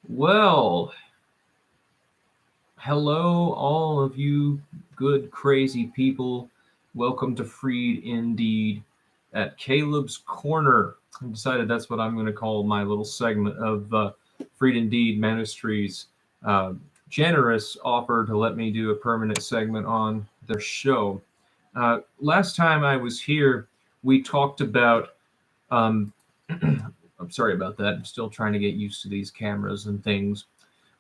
Well, hello, all of you good, crazy people. Welcome to Freed Indeed at Caleb's Corner. I decided that's what I'm going to call my little segment of Freed Indeed Ministries' uh, generous offer to let me do a permanent segment on their show. Last time I was here, we talked about. Um, I'm sorry about that. I'm still trying to get used to these cameras and things.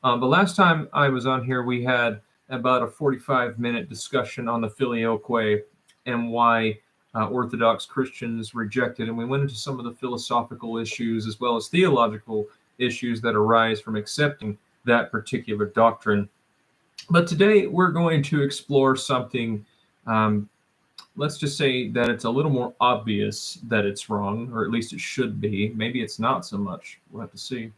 The last time I was on here, we had about a 45-minute discussion on the filioque and why Orthodox Christians reject it. And we went into some of the philosophical issues as well as theological issues that arise from accepting that particular doctrine. But today we're going to explore something, um, let's just say that it's a little more obvious that it's wrong, or at least it should be. Maybe it's not so much. We'll have to see.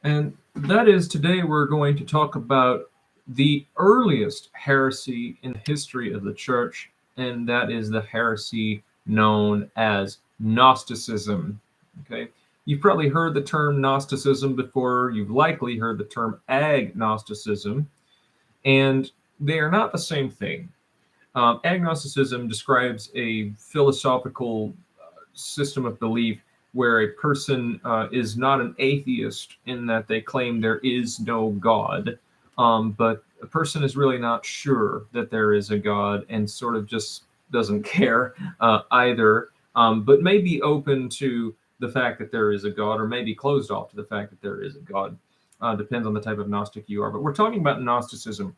And that is, today we're going to talk about the earliest heresy in the history of the church, and that is the heresy known as Gnosticism. Okay, you've probably heard the term Gnosticism before. You've likely heard the term agnosticism, and they are not the same thing. Agnosticism describes a philosophical system of belief where a person is not an atheist in that they claim there is no God, but a person is really not sure that there is a God and sort of just doesn't care either, but may be open to the fact that there is a God or may be closed off to the fact that there is a God. Depends on the type of Gnostic you are. But we're talking about Gnosticism.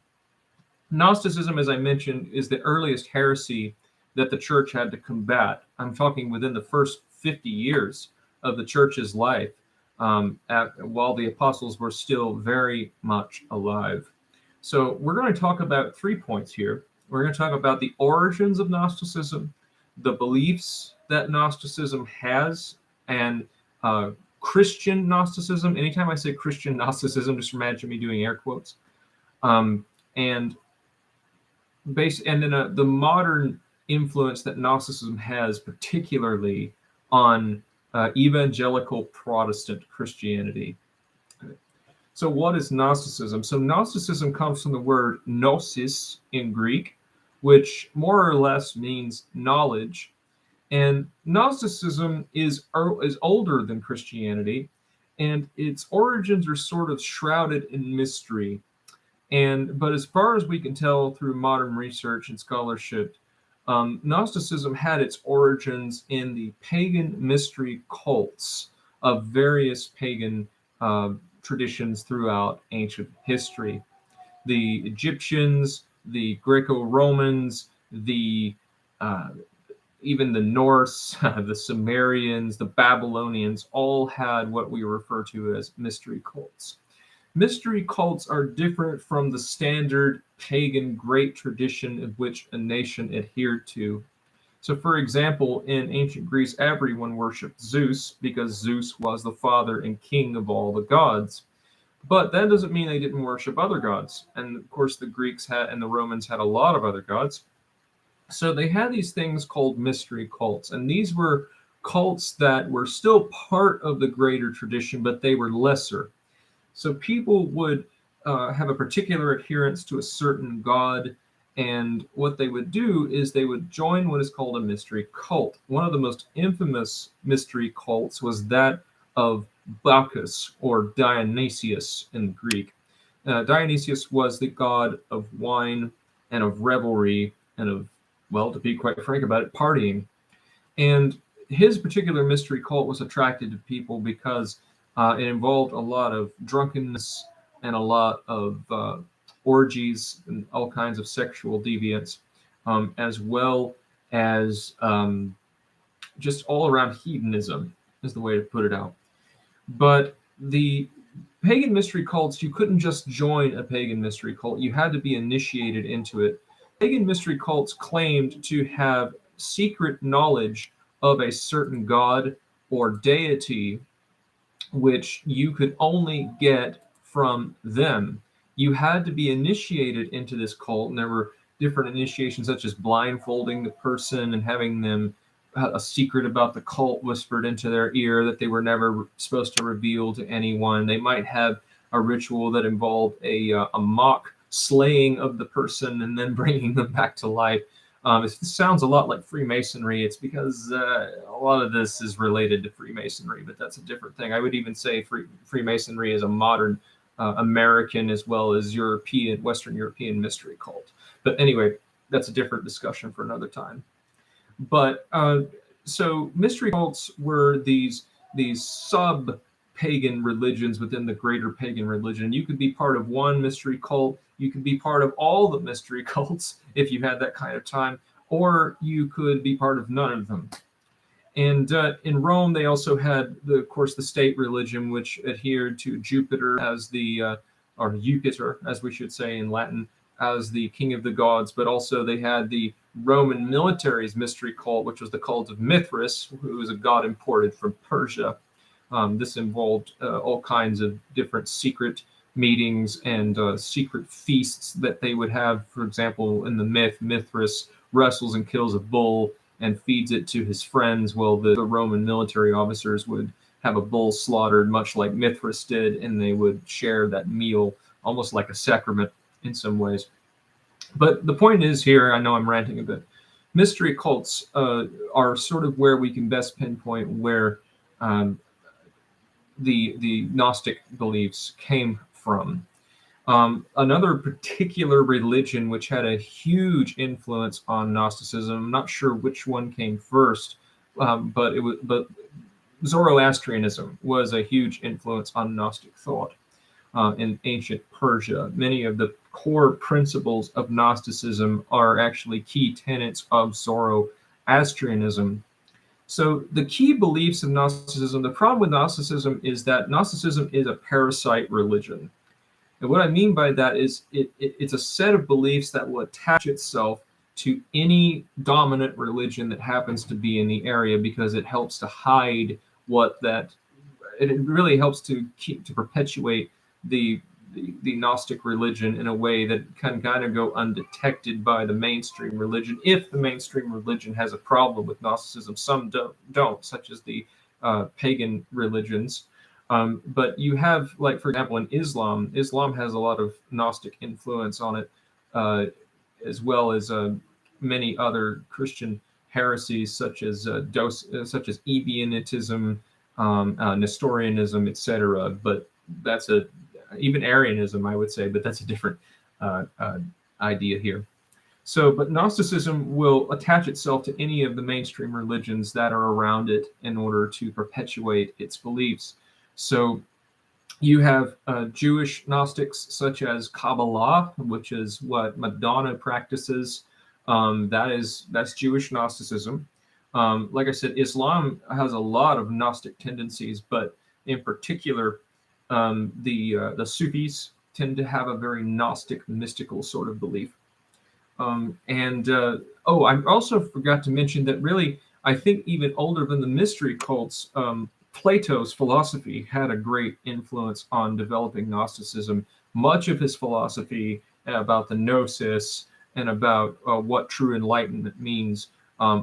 Gnosticism, as I mentioned, is the earliest heresy that the church had to combat. I'm talking within the first 50 years of the church's life, while the apostles were still very much alive. So we're going to talk about 3 points here. We're going to talk about the origins of Gnosticism, the beliefs that Gnosticism has, and Christian Gnosticism. Anytime I say Christian Gnosticism, just imagine me doing air quotes. And then the modern influence that Gnosticism has, particularly on evangelical Protestant Christianity. So what is Gnosticism? So Gnosticism comes from the word gnosis in Greek, which more or less means knowledge. And Gnosticism is older than Christianity, and its origins are sort of shrouded in mystery. But as far as we can tell through modern research and scholarship, Gnosticism had its origins in the pagan mystery cults of various pagan traditions throughout ancient history. The Egyptians, the Greco-Romans, even the Norse, the Sumerians, the Babylonians, all had what we refer to as mystery cults. Mystery cults are different from the standard pagan great tradition of which a nation adhered to. So, for example, in ancient Greece, everyone worshipped Zeus because Zeus was the father and king of all the gods. But that doesn't mean they didn't worship other gods. And of course, the Greeks had and the Romans had a lot of other gods. So they had these things called mystery cults. And these were cults that were still part of the greater tradition, but they were lesser. So people would have a particular adherence to a certain god, and what they would do is they would join what is called a mystery cult. One of the most infamous mystery cults was that of Bacchus, or Dionysius in Greek. Dionysius was the god of wine and of revelry and of, well, to be quite frank about it, partying. And his particular mystery cult was attracted to people because it involved a lot of drunkenness and a lot of orgies and all kinds of sexual deviance, as well as just all around hedonism, is the way to put it out. But the pagan mystery cults, you couldn't just join a pagan mystery cult, you had to be initiated into it. Pagan mystery cults claimed to have secret knowledge of a certain god or deity, which you could only get from them. You had to be initiated into this cult, and there were different initiations, such as blindfolding the person and having them a secret about the cult whispered into their ear that they were never supposed to reveal to anyone. They might have a ritual that involved a mock slaying of the person and then bringing them back to life. It sounds a lot like Freemasonry. It's because a lot of this is related to Freemasonry, but that's a different thing. I would even say Freemasonry is a modern American as well as Western European mystery cult. But anyway, that's a different discussion for another time. But so mystery cults were these sub-pagan religions within the greater pagan religion. You could be part of one mystery cult. You could be part of all the mystery cults if you had that kind of time, or you could be part of none of them. And in Rome, they also had, of course, the state religion, which adhered to Jupiter as or Jupiter, as we should say in Latin, as the king of the gods. But also they had the Roman military's mystery cult, which was the cult of Mithras, who was a god imported from Persia. This involved all kinds of different secret meetings and secret feasts that they would have. For example, in the myth, Mithras wrestles and kills a bull and feeds it to his friends. Well, the Roman military officers would have a bull slaughtered, much like Mithras did, and they would share that meal almost like a sacrament in some ways. But the point is here, I know I'm ranting a bit, mystery cults are sort of where we can best pinpoint where the Gnostic beliefs came from. Another particular religion which had a huge influence on Gnosticism, I'm not sure which one came first, but Zoroastrianism was a huge influence on Gnostic thought in ancient Persia. Many of the core principles of Gnosticism are actually key tenets of Zoroastrianism. So the key beliefs of Gnosticism, the problem with Gnosticism is that Gnosticism is a parasite religion. And what I mean by that is it's a set of beliefs that will attach itself to any dominant religion that happens to be in the area, because it helps to hide it really helps to perpetuate the Gnostic religion in a way that can kind of go undetected by the mainstream religion. If the mainstream religion has a problem with Gnosticism, some don't, such as the pagan religions. But you have, like, for example, in Islam has a lot of Gnostic influence on it, as well as many other Christian heresies, such as Evangelicalism, Nestorianism, etc. But that's even Arianism, I would say, but that's a different idea here. So, but Gnosticism will attach itself to any of the mainstream religions that are around it in order to perpetuate its beliefs. So you have Jewish Gnostics such as Kabbalah, which is what Madonna practices. That's Jewish Gnosticism. Like I said, Islam has a lot of Gnostic tendencies, but in particular, the Sufis tend to have a very Gnostic, mystical sort of belief. I also forgot to mention that really, I think even older than the mystery cults, Plato's philosophy had a great influence on developing Gnosticism. Much of his philosophy about the gnosis and about what true enlightenment means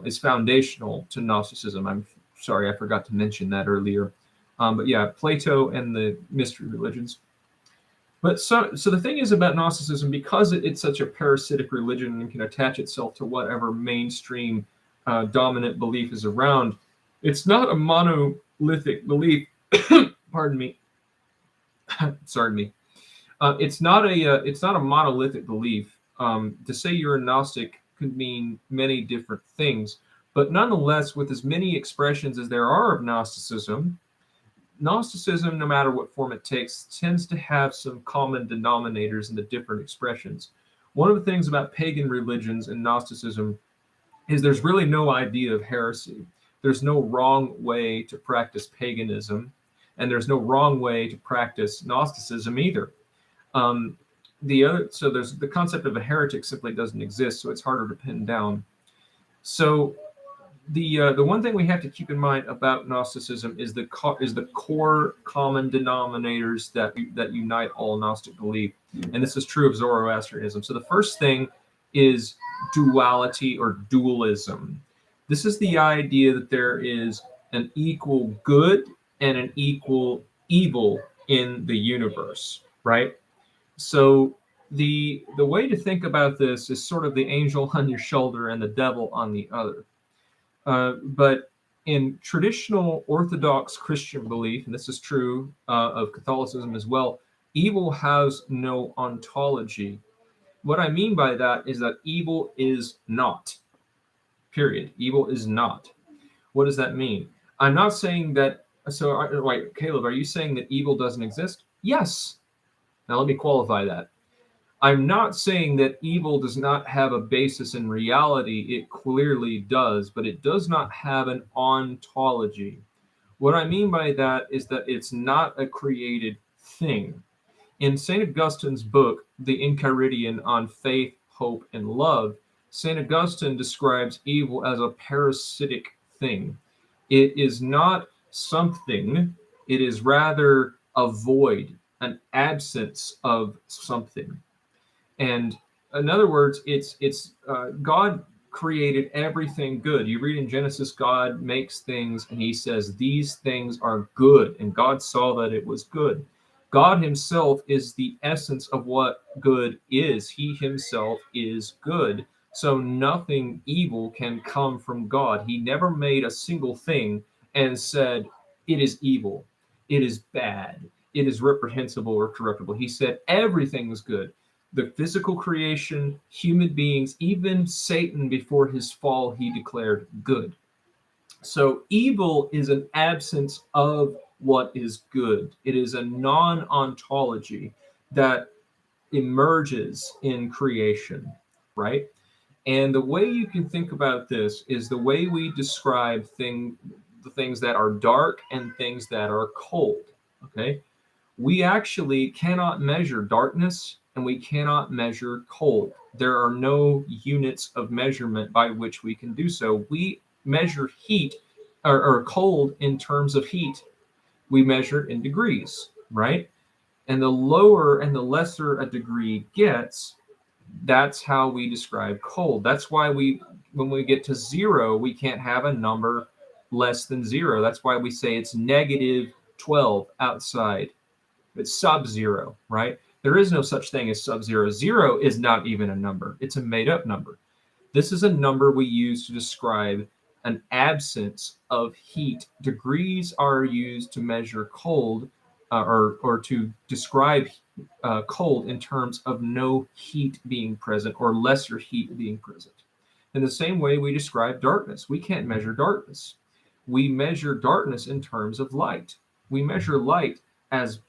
is foundational to Gnosticism. I'm sorry, I forgot to mention that earlier. But yeah, Plato and the mystery religions. But so the thing is about Gnosticism, because it's such a parasitic religion and can attach itself to whatever mainstream dominant belief is around, it's not a monolithic belief. Pardon me. Sorry me. It's not a monolithic belief. To say you're a Gnostic could mean many different things, but nonetheless, with as many expressions as there are of Gnosticism, no matter what form it takes, tends to have some common denominators in the different expressions. One of the things about pagan religions and Gnosticism is there's really no idea of heresy. There's no wrong way to practice paganism, and there's no wrong way to practice Gnosticism either. So there's the concept of a heretic simply doesn't exist, so it's harder to pin down. So the one thing we have to keep in mind about Gnosticism is the core common denominators that unite all Gnostic belief, and this is true of Zoroastrianism. So the first thing is duality or dualism. This is the idea that there is an equal good and an equal evil in the universe, right? So the way to think about this is sort of the angel on your shoulder and the devil on the other. But in traditional Orthodox Christian belief, and this is true of Catholicism as well, evil has no ontology. What I mean by that is that evil is not, period. Evil is not. What does that mean? I'm not saying that. So, wait, Caleb, are you saying that evil doesn't exist? Yes. Now, let me qualify that. I'm not saying that evil does not have a basis in reality. It clearly does, but it does not have an ontology. What I mean by that is that it's not a created thing. In St. Augustine's book, The Enchiridion on Faith, Hope, and Love, St. Augustine describes evil as a parasitic thing. It is not something, it is rather a void, an absence of something. And in other words, it's God created everything good. You read in Genesis, God makes things and he says, these things are good. And God saw that it was good. God himself is the essence of what good is. He himself is good. So nothing evil can come from God. He never made a single thing and said, it is evil, it is bad, it is reprehensible or corruptible. He said everything is good. The physical creation, human beings, even Satan before his fall, he declared good. So evil is an absence of what is good. It is a non-ontology that emerges in creation, right? And the way you can think about this is the way we describe the things that are dark and things that are cold, okay? We actually cannot measure darkness and we cannot measure cold. There are no units of measurement by which we can do so. We measure heat or cold in terms of heat. We measure it in degrees, right? And the lower and the lesser a degree gets, that's how we describe cold. That's why when we get to zero, we can't have a number less than zero. That's why we say it's negative 12 outside. It's sub-zero, right? There is no such thing as sub-zero. Zero is not even a number. It's a made-up number. This is a number we use to describe an absence of heat. Degrees are used to measure cold or to describe cold in terms of no heat being present or lesser heat being present. In the same way we describe darkness. We can't measure darkness. We measure darkness in terms of light. We measure light as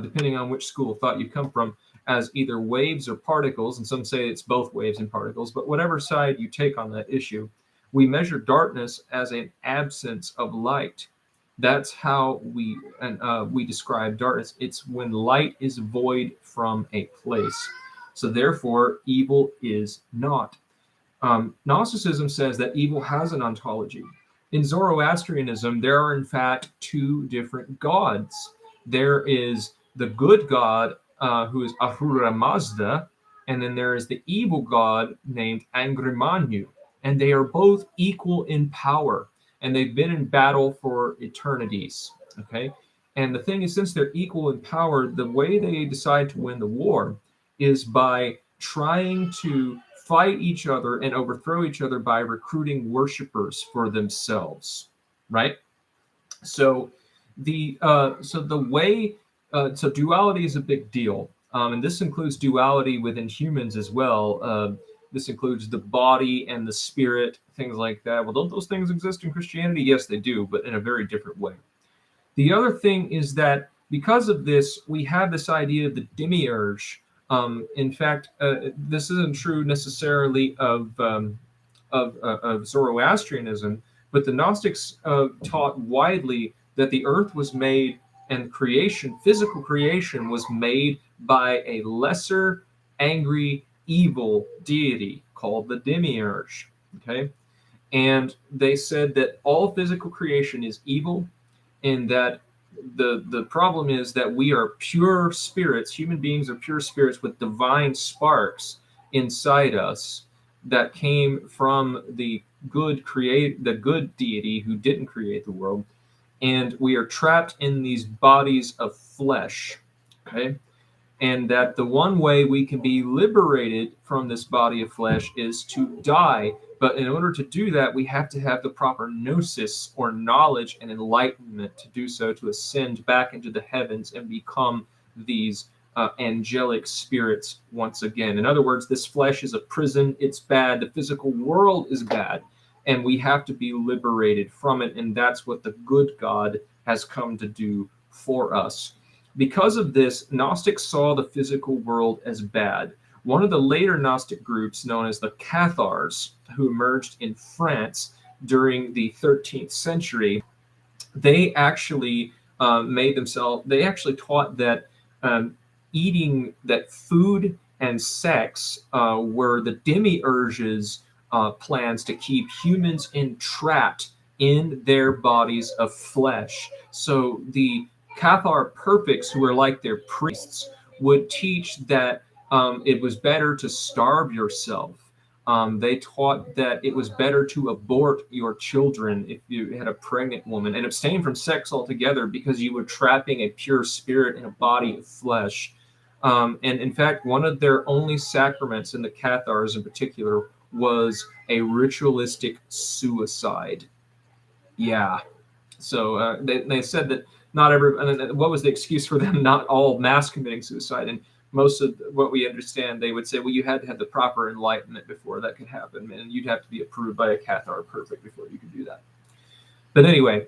depending on which school of thought you come from, as either waves or particles, and some say it's both waves and particles, but whatever side you take on that issue, we measure darkness as an absence of light. That's how we describe darkness. It's when light is void from a place. So therefore, evil is not. Gnosticism says that evil has an ontology. In Zoroastrianism, there are in fact two different gods. There is the good God, who is Ahura Mazda, and then there is the evil God named Angrimanyu. And they are both equal in power, and they've been in battle for eternities. Okay? And the thing is, since they're equal in power, the way they decide to win the war is by trying to fight each other and overthrow each other by recruiting worshipers for themselves, right? So so duality is a big deal, and this includes duality within humans as well. This includes the body and the spirit, things like that. Well, don't those things exist in Christianity? Yes, they do, but in a very different way. The other thing is that because of this, we have this idea of the demiurge. In fact, this isn't true necessarily of Zoroastrianism, but the Gnostics taught widely that the earth was made and creation, physical creation, was made by a lesser, angry, evil deity called the demiurge. Okay, and they said that all physical creation is evil, and that the problem is that we are pure spirits. Human beings are pure spirits with divine sparks inside us that came from the good deity who didn't create the world, and we are trapped in these bodies of flesh. Okay? And that the one way we can be liberated from this body of flesh is to die. But in order to do that, we have to have the proper gnosis, or knowledge and enlightenment, to do so, to ascend back into the heavens and become these angelic spirits once again. In other words, this flesh is a prison. It's bad. The physical world is bad. And we have to be liberated from it. And that's what the good God has come to do for us. Because of this, Gnostics saw the physical world as bad. One of the later Gnostic groups, known as the Cathars, who emerged in France during the 13th century, they actually they actually taught that that food and sex were the demiurge's plans to keep humans entrapped in their bodies of flesh. So the Cathar perfects, who were like their priests, would teach that it was better to starve yourself. They taught that it was better to abort your children if you had a pregnant woman, and abstain from sex altogether, because you were trapping a pure spirit in a body of flesh. And in fact, one of their only sacraments, in the Cathars in particular, was a ritualistic suicide. Yeah. So they said that not every, and what was the excuse for them not all mass committing suicide? And most of what we understand, they would say, well, you had to have the proper enlightenment before that could happen, and you'd have to be approved by a Cathar perfect before you could do that. But anyway,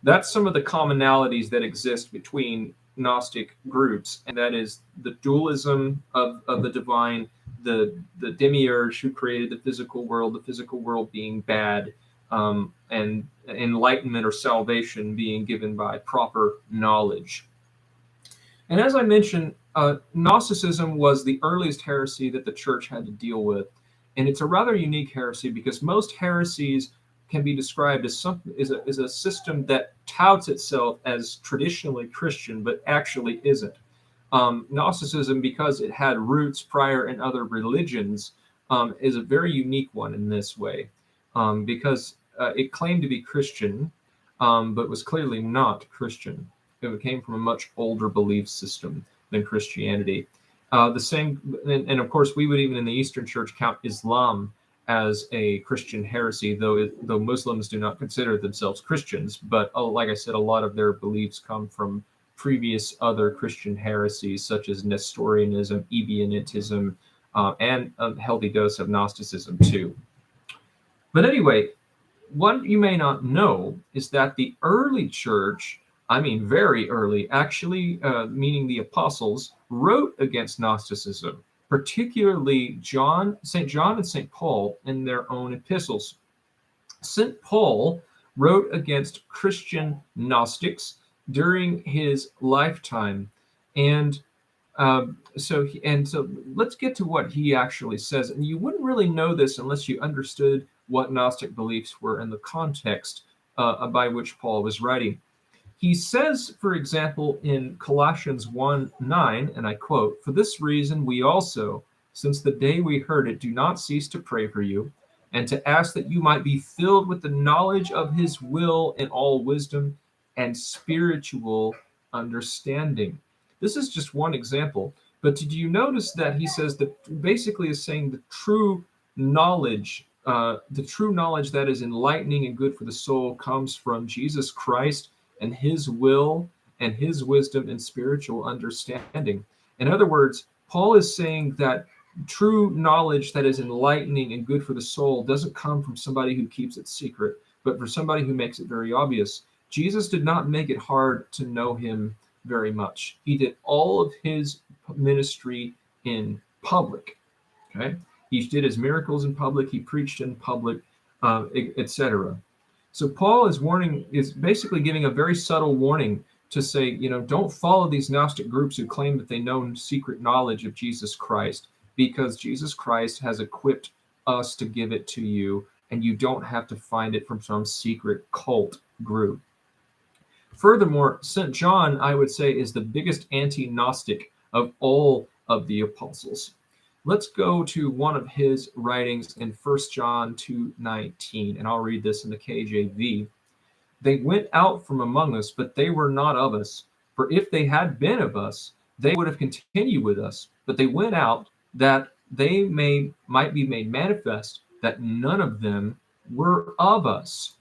that's some of the commonalities that exist between Gnostic groups, and that is the dualism of the divine, the demiurge who created the physical world being bad, and enlightenment or salvation being given by proper knowledge. And as I mentioned, Gnosticism was the earliest heresy that the church had to deal with. And it's a rather unique heresy, because most heresies can be described as a system that touts itself as traditionally Christian, but actually isn't. Gnosticism, because it had roots prior in other religions, is a very unique one in this way, because it claimed to be Christian, but was clearly not Christian. It came from a much older belief system than Christianity. The same, and of course, we would even in the Eastern Church count Islam as a Christian heresy, though Muslims do not consider themselves Christians. But like I said, a lot of their beliefs come from previous other Christian heresies, such as Nestorianism, Ebionitism, and a healthy dose of Gnosticism too. But anyway, what you may not know is that the early church, I mean very early, actually, meaning the apostles, wrote against Gnosticism, particularly St. John and St. Paul in their own epistles. St. Paul wrote against Christian Gnostics during his lifetime. And so let's get to what he actually says. And you wouldn't really know this unless you understood what Gnostic beliefs were in the context by which Paul was writing. He says, for example, in Colossians 1:9, and I quote, "For this reason we also, since the day we heard it, do not cease to pray for you, and to ask that you might be filled with the knowledge of his will in all wisdom and spiritual understanding." This is just one example, but did you notice that he says that basically is saying the true knowledge that is enlightening and good for the soul comes from Jesus Christ and his will and his wisdom and spiritual understanding. In other words, Paul is saying that true knowledge that is enlightening and good for the soul doesn't come from somebody who keeps it secret, but for somebody who makes it very obvious. Jesus did not make it hard to know him very much. He did all of his ministry in public. Okay, he did his miracles in public. He preached in public, etc. So Paul is basically giving a very subtle warning to say, don't follow these Gnostic groups who claim that they know secret knowledge of Jesus Christ, because Jesus Christ has equipped us to give it to you, and you don't have to find it from some secret cult group. Furthermore, St. John, I would say, is the biggest anti-Gnostic of all of the apostles. Let's go to one of his writings in 1 John 2:19, and I'll read this in the KJV. They went out from among us, but they were not of us. For if they had been of us, they would have continued with us. But they went out that they might be made manifest that none of them were of us.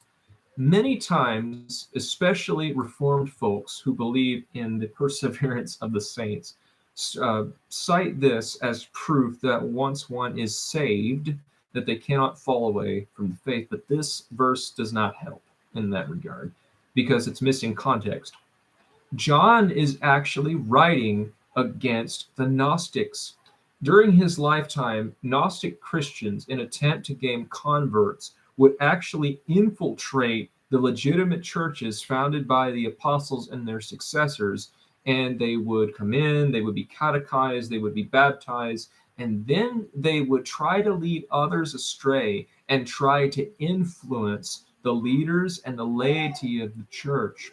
Many times, especially Reformed folks who believe in the perseverance of the saints, cite this as proof that once one is saved, that they cannot fall away from the faith. But this verse does not help in that regard because it's missing context. John is actually writing against the Gnostics. During his lifetime, Gnostic Christians, in attempt to gain converts, would actually infiltrate the legitimate churches founded by the apostles and their successors, and they would come in, they would be catechized, they would be baptized, and then they would try to lead others astray and try to influence the leaders and the laity of the church.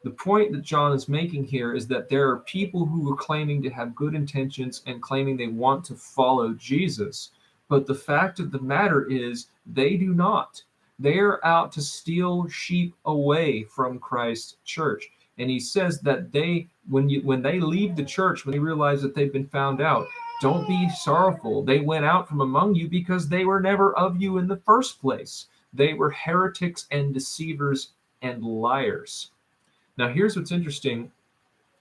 The point that John is making here is that there are people who are claiming to have good intentions and claiming they want to follow Jesus. But the fact of the matter is they do not. They are out to steal sheep away from Christ's church. And he says that when they leave the church, when they realize that they've been found out, don't be sorrowful. They went out from among you because they were never of you in the first place. They were heretics and deceivers and liars. Now, here's what's interesting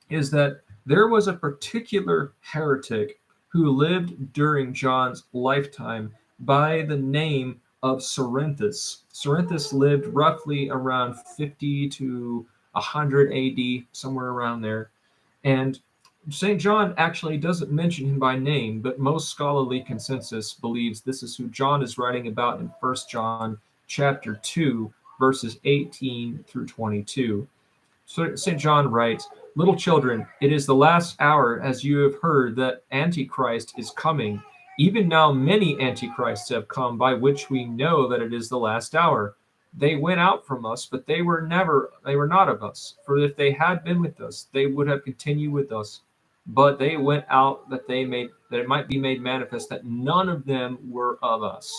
is that there was a particular heretic who lived during John's lifetime by the name of Cerinthus. Cerinthus lived roughly around 50 to 100 AD, somewhere around there. And St. John actually doesn't mention him by name, but most scholarly consensus believes this is who John is writing about in 1 John chapter 2, verses 18 through 22. So St. John writes, "Little children, it is the last hour, as you have heard that Antichrist is coming. Even now many Antichrists have come, by which we know that it is the last hour. They went out from us, but they were not of us. For if they had been with us, they would have continued with us. But they went out that it might be made manifest that none of them were of us.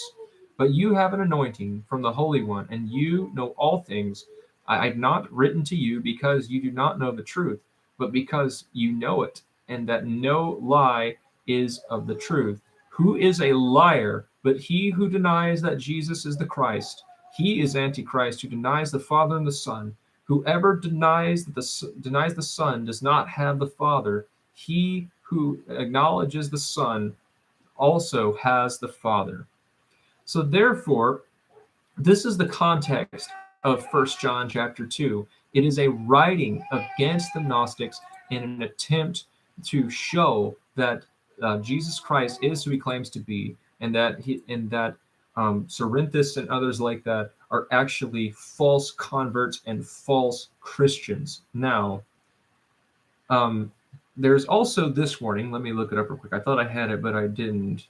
But you have an anointing from the Holy One, and you know all things. I have not written to you because you do not know the truth, but because you know it, and that no lie is of the truth. Who is a liar but he who denies that Jesus is the Christ? He is Antichrist, who denies the Father and the Son. Whoever denies the Son does not have the Father. He who acknowledges the Son also has the Father." So therefore, this is the context of 1 John chapter 2. It is a writing against the Gnostics in an attempt to show that Jesus Christ is who he claims to be, and that Cerinthus and others like that are actually false converts and false Christians. Now, there's also this warning. Let me look it up real quick. I thought I had it, but I didn't.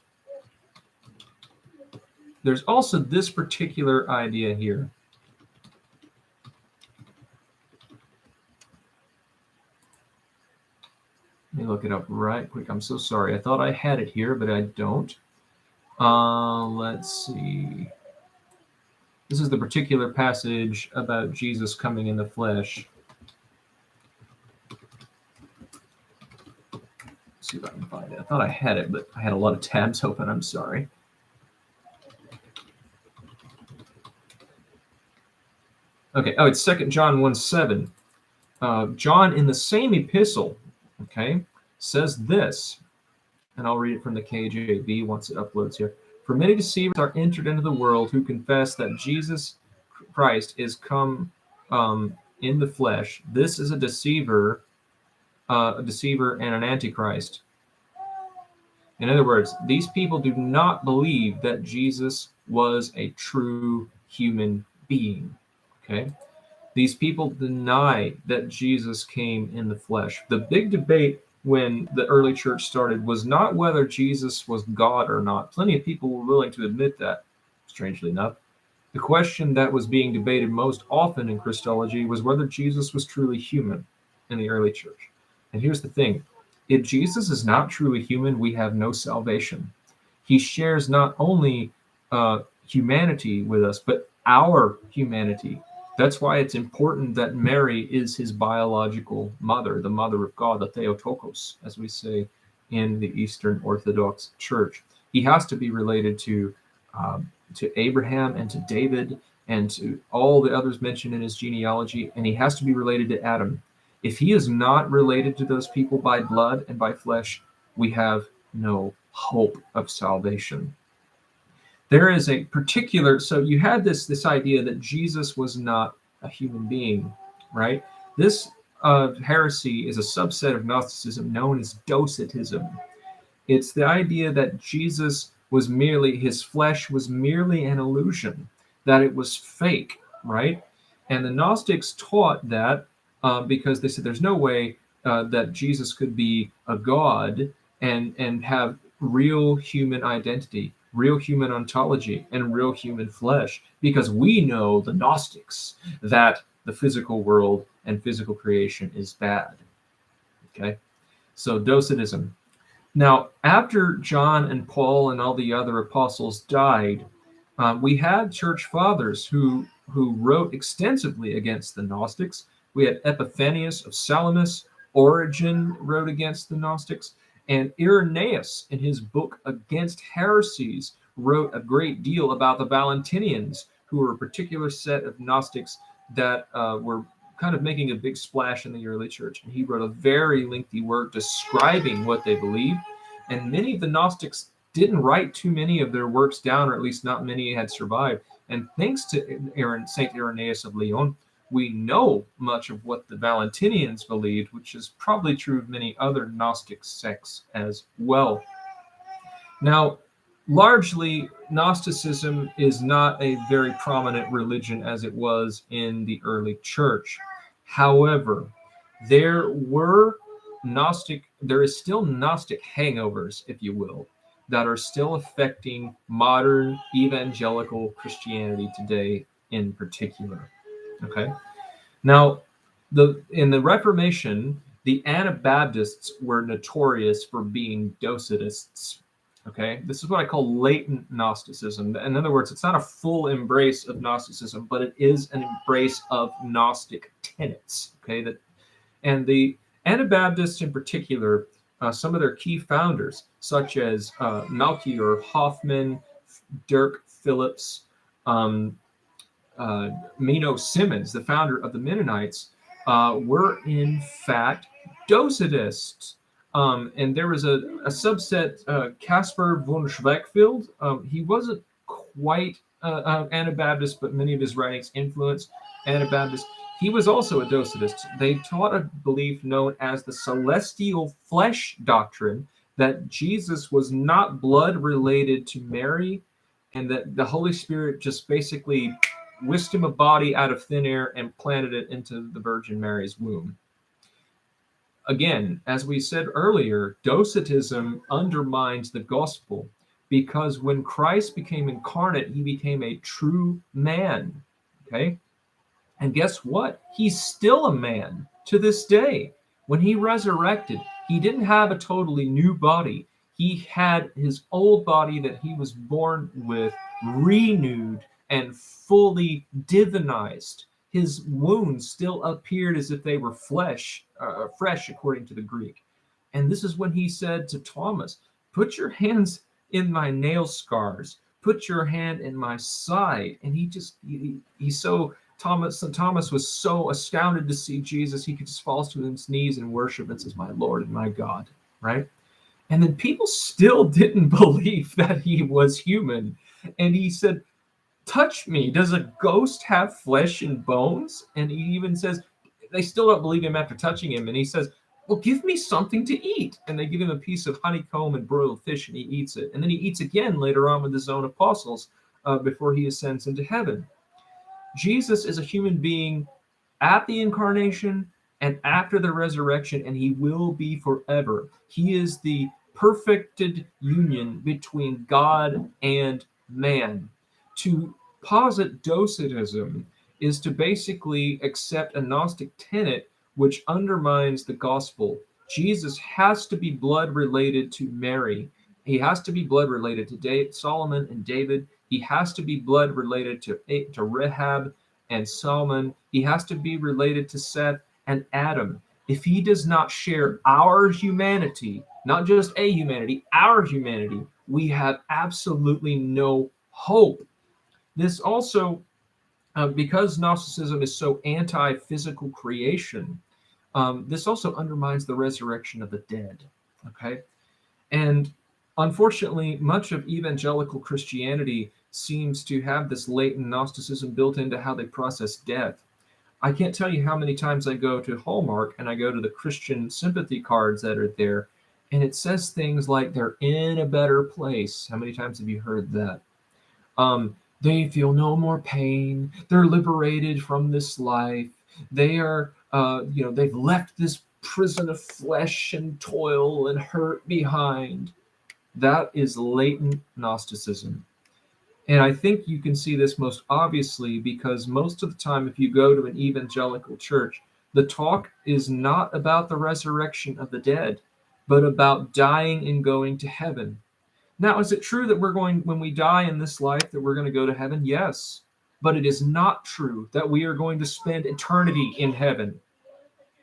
There's also this particular idea here. Let me look it up right quick. I'm so sorry. I thought I had it here, but I don't. Let's see. This is the particular passage about Jesus coming in the flesh. Let's see if I can find it. I thought I had it, but I had a lot of tabs open. I'm sorry. Okay. Oh, it's 2 John 1:7. John, in the same epistle, says this, and I'll read it from the KJV once it uploads here. "For many deceivers are entered into the world who confess that Jesus Christ is come in the flesh. This is a deceiver and an antichrist." In other words, these people do not believe that Jesus was a true human being. Okay? These people deny that Jesus came in the flesh. The big debate when the early church started was not whether Jesus was God or not. Plenty of people were willing to admit that, strangely enough. The question that was being debated most often in Christology was whether Jesus was truly human in the early church. And here's the thing. If Jesus is not truly human, we have no salvation. He shares not only humanity with us, but our humanity. That's why it's important that Mary is his biological mother, the mother of God, the Theotokos, as we say in the Eastern Orthodox Church. He has to be related to Abraham and to David and to all the others mentioned in his genealogy, and he has to be related to Adam. If he is not related to those people by blood and by flesh, we have no hope of salvation. There is a particular, so you had this idea that Jesus was not a human being, right? This heresy is a subset of Gnosticism known as Docetism. It's the idea that Jesus was merely, his flesh was merely an illusion, that it was fake, right? And the Gnostics taught that because they said there's no way that Jesus could be a god and have real human identity, real human ontology, and real human flesh, because we know, the Gnostics, that the physical world and physical creation is bad. Okay, so Docetism. Now, after John and Paul and all the other apostles died, we had church fathers who wrote extensively against the Gnostics. We had Epiphanius of Salamis, Origen wrote against the Gnostics, and Irenaeus, in his book Against Heresies, wrote a great deal about the Valentinians, who were a particular set of Gnostics that were kind of making a big splash in the early church. And he wrote a very lengthy work describing what they believed. And many of the Gnostics didn't write too many of their works down, or at least not many had survived. And thanks to St. Irenaeus of Lyon, we know much of what the Valentinians believed, which is probably true of many other Gnostic sects as well. Now, largely, Gnosticism is not a very prominent religion as it was in the early church. However, there is still Gnostic hangovers, if you will, that are still affecting modern evangelical Christianity today in particular. Okay. Now, in the Reformation, the Anabaptists were notorious for being Docetists. Okay, this is what I call latent Gnosticism. In other words, it's not a full embrace of Gnosticism, but it is an embrace of Gnostic tenets. Okay, and the Anabaptists in particular, some of their key founders, such as Melchior Hoffman, Dirk Phillips, Meno Simmons, the founder of the Mennonites, were in fact Docetists. And there was a subset, Caspar von Schweckfield. He wasn't quite Anabaptist, but many of his writings influenced Anabaptist. He was also a Docetist. They taught a belief known as the celestial flesh doctrine, that Jesus was not blood related to Mary, and that the Holy Spirit just basically whisked him a body out of thin air and planted it into the Virgin Mary's womb. Again, as we said earlier, Docetism undermines the gospel, because when Christ became incarnate, he became a true man. Okay? And guess what? He's still a man to this day. When he resurrected, he didn't have a totally new body. He had his old body that he was born with renewed and fully divinized. His wounds still appeared as if they were fresh, according to the Greek. And this is when he said to Thomas, "Put your hands in my nail scars. Put your hand in my side." And Thomas was so astounded to see Jesus, he could just fall to his knees and worship and says, "My Lord and my God," right? And then people still didn't believe that he was human. And he said, "Touch me. Does a ghost have flesh and bones?" And he even says, they still don't believe him after touching him. And he says, "Well, give me something to eat." And they give him a piece of honeycomb and broiled fish, and he eats it. And then he eats again later on with his own apostles before he ascends into heaven. Jesus is a human being at the incarnation and after the resurrection, and he will be forever. He is the perfected union between God and man. To posit Docetism is to basically accept a Gnostic tenet which undermines the gospel. Jesus has to be blood related to Mary. He has to be blood related to Solomon and David. He has to be blood related to Rahab and Solomon. He has to be related to Seth and Adam. If he does not share our humanity, not just a humanity, our humanity, we have absolutely no hope. This also, because Gnosticism is so anti-physical creation, this also undermines the resurrection of the dead. Okay, and unfortunately, much of evangelical Christianity seems to have this latent Gnosticism built into how they process death. I can't tell you how many times I go to Hallmark and I go to the Christian sympathy cards that are there, and it says things like they're in a better place. How many times have you heard that? They feel no more pain. They're liberated from this life. They are, they've left this prison of flesh and toil and hurt behind. That is latent Gnosticism. And I think you can see this most obviously because most of the time, if you go to an evangelical church, the talk is not about the resurrection of the dead, but about dying and going to heaven. Now, is it true that when we die in this life, that we're going to go to heaven? Yes. But it is not true that we are going to spend eternity in heaven.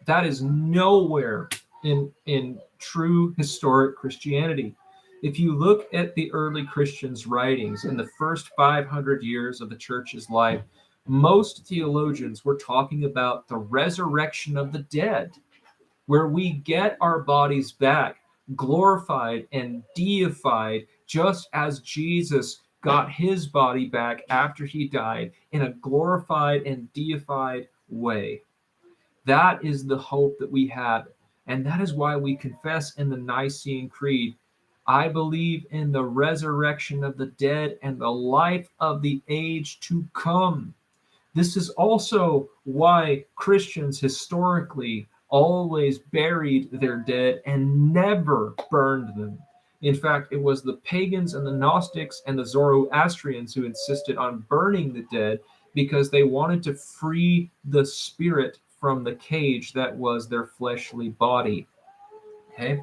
That is nowhere in true historic Christianity. If you look at the early Christians' writings in the first 500 years of the church's life, most theologians were talking about the resurrection of the dead, where we get our bodies back, glorified and deified, just as Jesus got his body back after he died in a glorified and deified way. That is the hope that we have. And that is why we confess in the Nicene Creed, I believe in the resurrection of the dead and the life of the age to come. This is also why Christians historically always buried their dead and never burned them. In fact, it was the pagans and the Gnostics and the Zoroastrians who insisted on burning the dead because they wanted to free the spirit from the cage that was their fleshly body. Okay?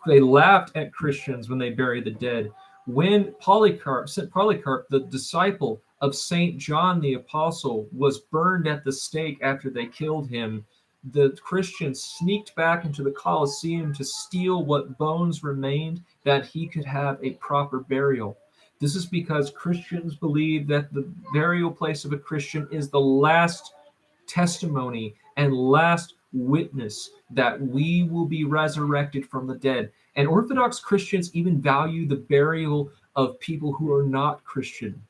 They laughed at Christians when they buried the dead. When Saint Polycarp, the disciple of Saint John the Apostle, was burned at the stake after they killed him, the Christians sneaked back into the Colosseum to steal what bones remained that he could have a proper burial. This is because Christians believe that the burial place of a Christian is the last testimony and last witness that we will be resurrected from the dead. And Orthodox Christians even value the burial of people who are not Christian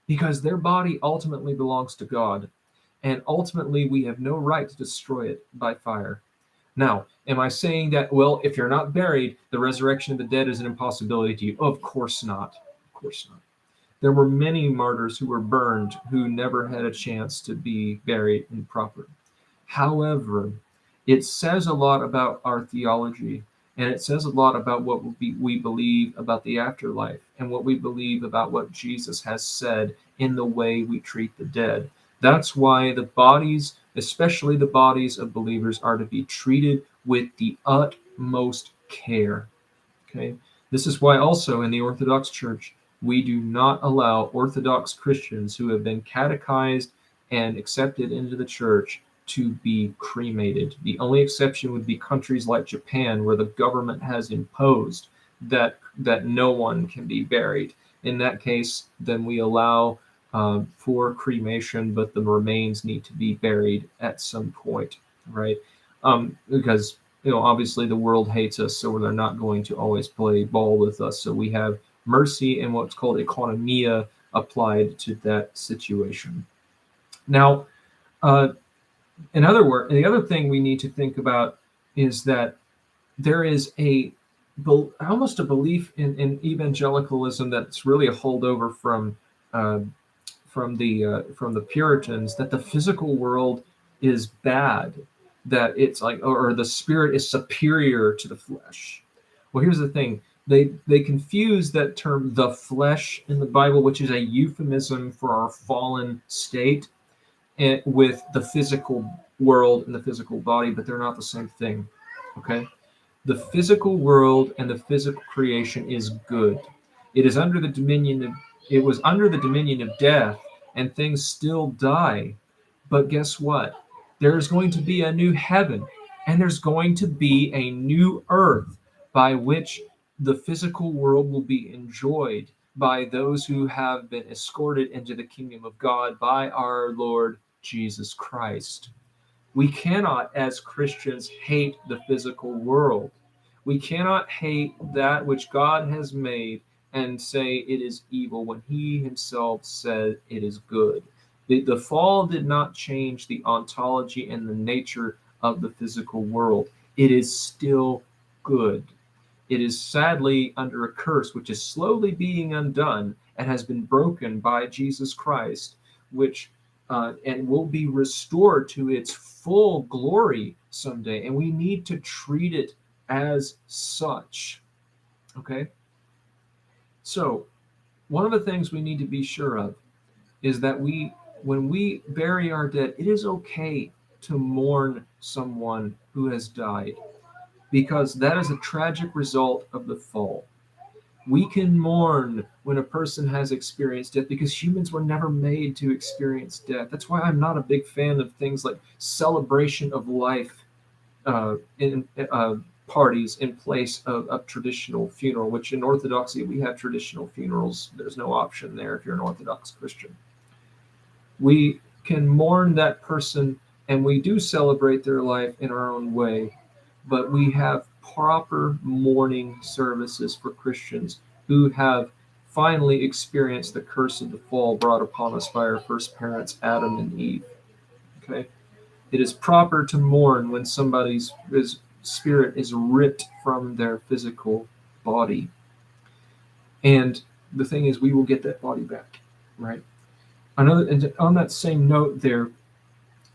because their body ultimately belongs to God. And ultimately, we have no right to destroy it by fire. Now, am I saying that, well, if you're not buried, the resurrection of the dead is an impossibility to you? Of course not. Of course not. There were many martyrs who were burned who never had a chance to be buried in proper. However, it says a lot about our theology, and it says a lot about what we believe about the afterlife and what we believe about what Jesus has said in the way we treat the dead. That's why the bodies, especially the bodies of believers, are to be treated with the utmost care. Okay? This is why also in the Orthodox Church, we do not allow Orthodox Christians who have been catechized and accepted into the church to be cremated. The only exception would be countries like Japan, where the government has imposed that no one can be buried. In that case, then we allow for cremation, but the remains need to be buried at some point, right? Because obviously the world hates us, so they're not going to always play ball with us. So we have mercy and what's called economia applied to that situation. Now, in other words, the other thing we need to think about is that there is almost a belief in evangelicalism that's really a holdover from the Puritans, that the physical world is bad, that it's like, or the spirit is superior to the flesh. Well, here's the thing. They confuse that term, the flesh, in the Bible, which is a euphemism for our fallen state, with the physical world and the physical body, but they're not the same thing. Okay? The physical world and the physical creation is good. It was under the dominion of death, and things still die. But guess what? There's going to be a new heaven, and there's going to be a new earth by which the physical world will be enjoyed by those who have been escorted into the kingdom of God by our Lord Jesus Christ. We cannot, as Christians, hate the physical world. We cannot hate that which God has made and say it is evil when He Himself said it is good. The fall did not change the ontology and the nature of the physical world. It is still good. It is sadly under a curse which is slowly being undone and has been broken by Jesus Christ, which and will be restored to its full glory someday. And we need to treat it as such. Okay? So, one of the things we need to be sure of is that when we bury our dead, it is okay to mourn someone who has died, because that is a tragic result of the fall. We can mourn when a person has experienced death because humans were never made to experience death. That's why I'm not a big fan of things like celebration of life in parties in place of a traditional funeral, which in Orthodoxy we have traditional funerals. There's no option there if you're an Orthodox Christian. We can mourn that person and we do celebrate their life in our own way, but we have proper mourning services for Christians who have finally experienced the curse of the fall brought upon us by our first parents, Adam and Eve. Okay? It is proper to mourn when somebody's spirit is ripped from their physical body. And the thing is, we will get that body back, right? And on that same note there,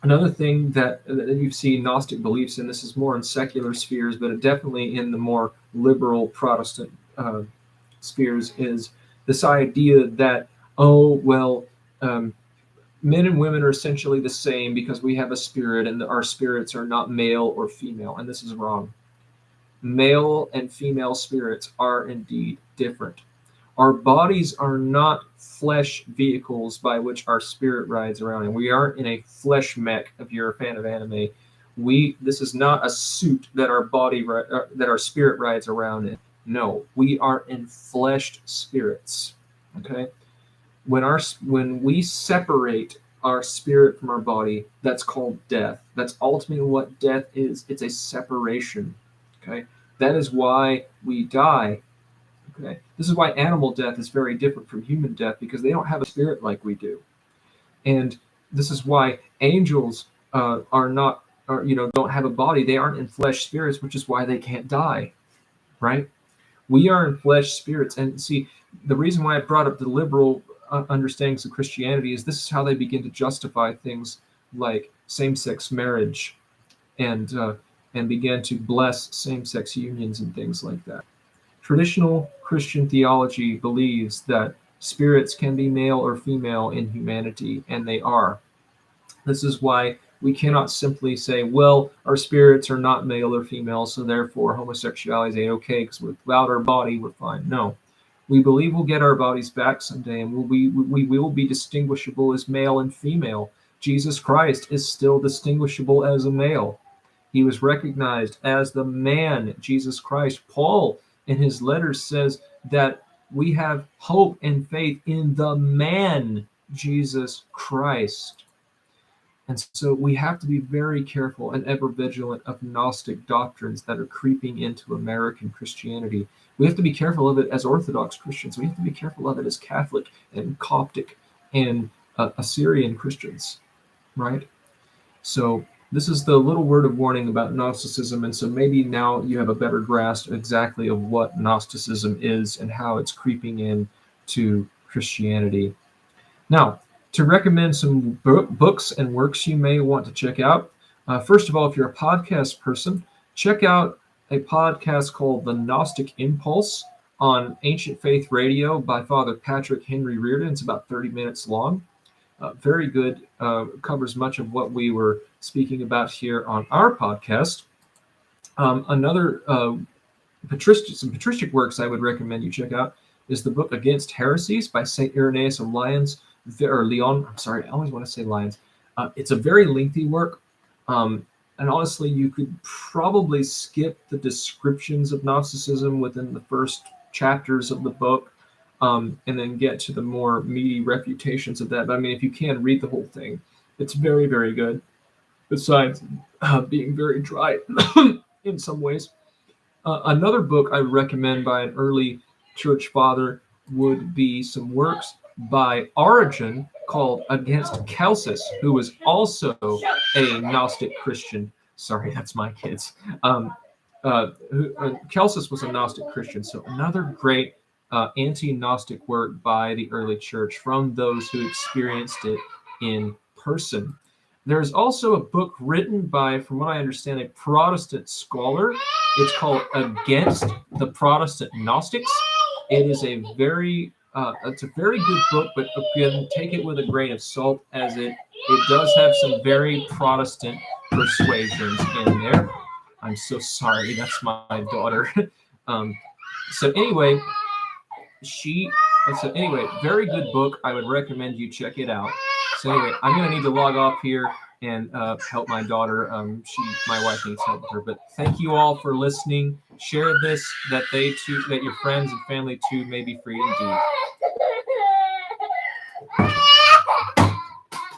another thing that you see Gnostic beliefs in, this is more in secular spheres, but definitely in the more liberal Protestant spheres, is this idea that, oh, well, men and women are essentially the same because we have a spirit and our spirits are not male or female. And this is wrong. Male and female spirits are indeed different. Our bodies are not flesh vehicles by which our spirit rides around, and we aren't in a flesh mech. If you're a fan of anime, this is not a suit that that our spirit rides around in. No, we are enfleshed spirits. Okay, when we separate our spirit from our body, that's called death. That's ultimately what death is. It's a separation. Okay, that is why we die. Okay, this is why animal death is very different from human death, because they don't have a spirit like we do, and this is why angels don't have a body. They aren't in flesh spirits, which is why they can't die. Right? We are in flesh spirits, and see, the reason why I brought up the liberal understandings of Christianity is this is how they begin to justify things like same-sex marriage, and began to bless same-sex unions and things like that. Traditional Christian theology believes that spirits can be male or female in humanity, and they are. This is why we cannot simply say, well, our spirits are not male or female, so therefore homosexuality ain't okay because without our body, we're fine. No. We believe we'll get our bodies back someday, and we will be distinguishable as male and female. Jesus Christ is still distinguishable as a male. He was recognized as the man, Jesus Christ. Paul, in his letters, says that we have hope and faith in the man, Jesus Christ. And so we have to be very careful and ever vigilant of Gnostic doctrines that are creeping into American Christianity. We have to be careful of it as Orthodox Christians. We have to be careful of it as Catholic and Coptic and Assyrian Christians, right? So this is the little word of warning about Gnosticism, and so maybe now you have a better grasp exactly of what Gnosticism is and how it's creeping in to Christianity. Now, to recommend some books and works you may want to check out, first of all, if you're a podcast person, check out a podcast called The Gnostic Impulse on Ancient Faith Radio by Father Patrick Henry Reardon. It's about 30 minutes long. Very good, covers much of what we were speaking about here on our podcast. Another some patristic works I would recommend you check out is the book Against Heresies by St. Irenaeus of Lyons, or Lyon. I'm sorry, I always want to say Lyons. It's a very lengthy work. And honestly, you could probably skip the descriptions of Gnosticism within the first chapters of the book, and then get to the more meaty refutations of that. But I mean, if you can read the whole thing, it's very, very good, besides being very dry in some ways. Another book I would recommend by an early church father would be some works by Origen called Against Celsus, who was also a Gnostic Christian. Sorry, that's my kids. Celsus was a Gnostic Christian, so another great anti-Gnostic work by the early church from those who experienced it in person. There's also a book written by, from what I understand, a Protestant scholar. It's called Against the Protestant Gnostics. It is it's a very good book, but again, take it with a grain of salt, as it does have some very Protestant persuasions in there. I'm so sorry, that's my daughter. So anyway, very good book. I would recommend you check it out. So anyway, I'm going to need to log off here and help my daughter. My wife needs help with her. But thank you all for listening. Share this, that your friends and family too may be free indeed.